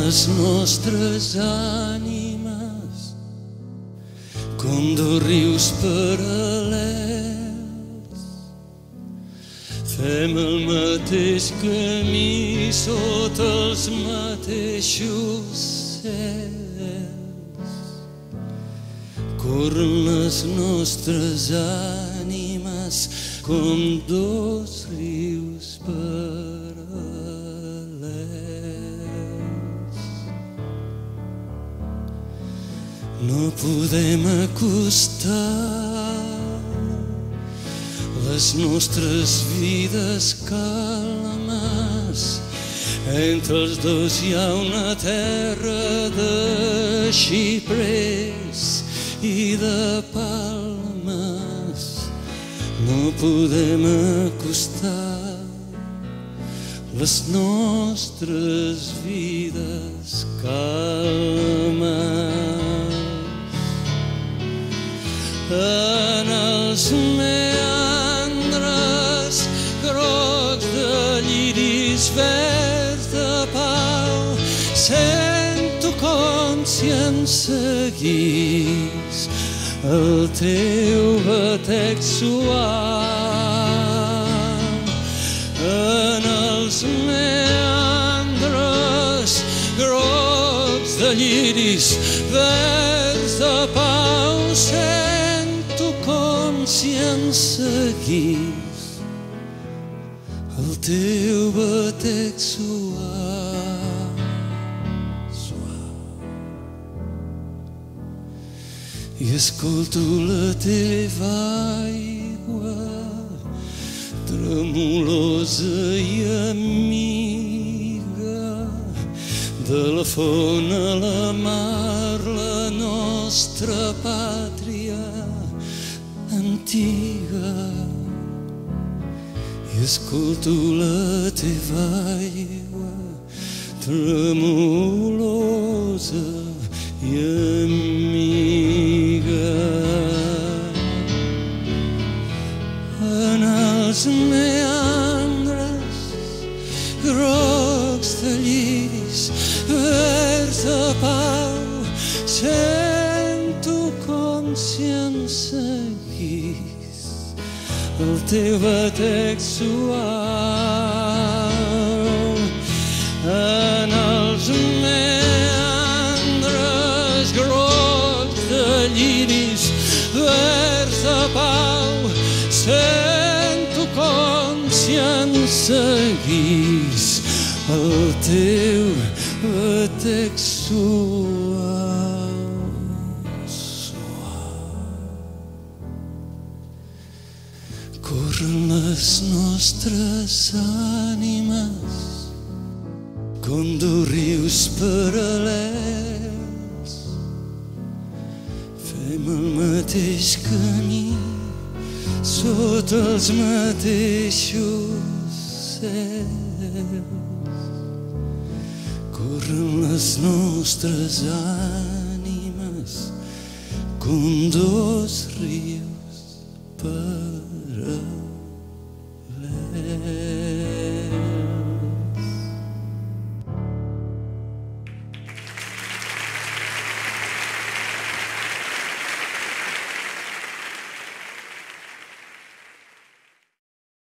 les nostres ànimes com dos rius paral·lels. Fem el mateix camí sota els mateixos cels. Corren les nostres ànimes com dos rius paral·lels. No podem acostar les nostres vides calmes. Entre els dos hi ha una terra de xiprers i de palmes. No podem acostar les nostres vides calmes. En els meandres grocs de lliris verds de pau sento com si em seguís el teu batec suau. En els meandres grocs de lliris verds de pau sento com si em seguís el teu batec suau. I escolto la teva aigua tremolosa i amiga, de la font a la mar, la nostra pàtria antiga. I escolto la teva aigua tremolosa i amiga. En els meandres grocs de lliris verds de pau sento com si em seguís el teu batec suau. En els meandres grocs de lliris verds de pau sento com si em seguís el teu batec suau. Corren les nostres ànimes com dos rius paral·lels. Fem el mateix camí sota els mateixos cels. Corren les nostres ànimes com dos rius paral·lels.